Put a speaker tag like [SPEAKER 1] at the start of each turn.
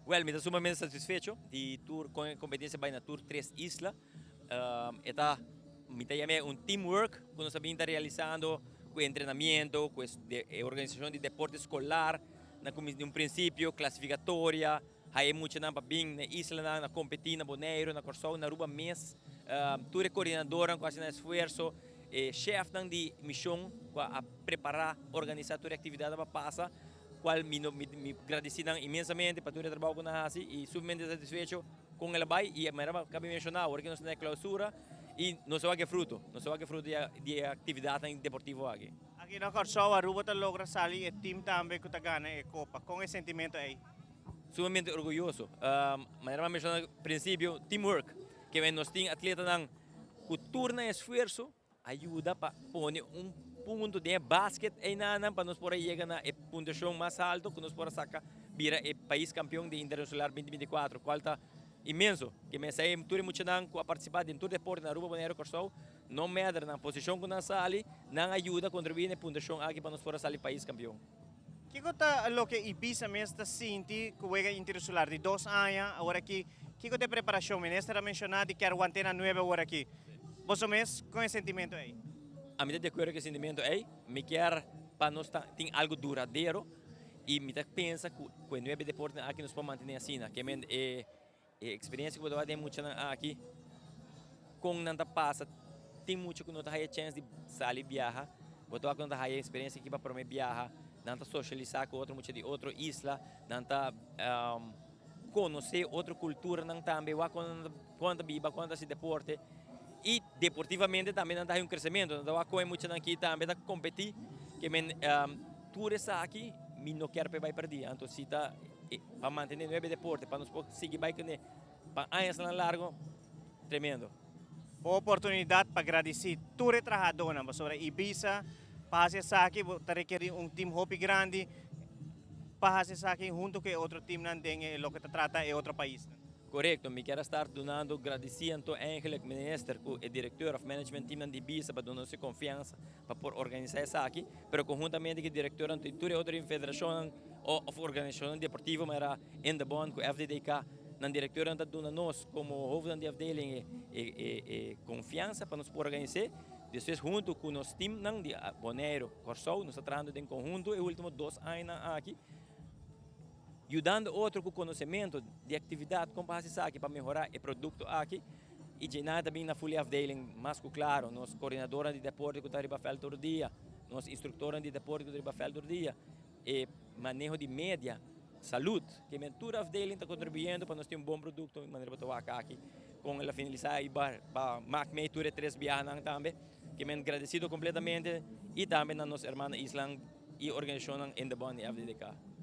[SPEAKER 1] Well, me está sumamente satisfecho de tour con la competencia by na Tour 3 Isla. Está, me llamé un teamwork que nos está realizando con entrenamiento, con organización de deporte escolar, de un principio, clasificatoria, hay mucha namba bem na isla na competir na Bonaire, na Corsol, na Aruba mês, tour coordenadora com a esforço, chefe de missão a preparar, organizar toda a atividade para passar, qual me agradeci imensamente para todo o trabalho que nós fazemos e submente satisfeito com ela vai e me acabei de mencionar, porque nós temos clausura e não só que fruto, não só que fruto de atividade deportiva aqui.
[SPEAKER 2] Aqui na Corsol, a Aruba logra salir, o time também que está ganhando a Copa. Com esse sentimento aí?
[SPEAKER 1] Sumamente orgulhoso. Maneira mencionar no princípio, teamwork, que nós temos atletas na cultura e esforço, ajuda para pôr ponto de basquete e nada para nós poder chegar na pontuação mais alta que nós poder sacar vira o país campeão de internacional 2024, qual está imenso, que me sai tudo muito não a participar de todo deporte na Aruba Bonaire Corsol, não medra na posição que nós sali, não ajuda a contribuir na pontuação aqui para nós poder sair país campeão.
[SPEAKER 2] Que está lo que Ibiza mesmo está sentindo que juega internacional de 2 anos, agora aqui, que de preparação, ministra mencionado que era uma antena nova agora aqui. Você mesmo com esse sentimento aí?
[SPEAKER 1] A medida de acordo com esse sentimento aí, me quer para nós ter algo duradouro e me pensa que o novo deporte aqui nos pode manter assim, que a experiência que eu tenho muito aqui, com nada passa, tem muito que não tem chance de sair viajar, botar quando tem a experiência que para me viajar, não socializar com outro muito de outra isla, não conhecer outra cultura, não também quando viva, quando esse deporte. E deportivamente também não tem crescimento, não há coisa muito aqui também para competir, que tudo isso aqui, me não quero para perder, então se está para manter o deporte, para nós seguir bike para anos largo, tremendo.
[SPEAKER 2] Boa oportunidade para agradecer toda a trabalhadora sobre Ibiza, para fazer isso aqui, requer time hope grande, para fazer isso aqui junto com outro time não tem o que trata é outro país.
[SPEAKER 1] Correto, me quero estar donando agradecimento ao ministro, o diretor of management team de Ibiza para dar-nos confiança para organizar isso aqui, mas conjuntamente com o diretor de toda outra federação ou organização deportiva, mas em the bond com o FDDK, na diretora está dando nós como hoofd de afdeling confiança para nos organizar. Depois junto com o nosso time de Bonaire, Corsol, nós estamos trabalhando em conjunto os últimos 2 anos aqui, ajudando outro com conhecimento de atividade como aqui para melhorar o produto aqui e de nada também na folha afdeling mais claro, nós coordenadora de deporte que está riba fel todo dia, nós instrutora de deporte que está riba fel todo dia e manejo de média, saúde, que a toda afdeling está contribuindo para nós ter bom produto de maneira para aqui com ela finalizar e para marcar todas 3 viagens também, que me agradecido completamente e também na nossa irmã Island e organização em the bond FDDK.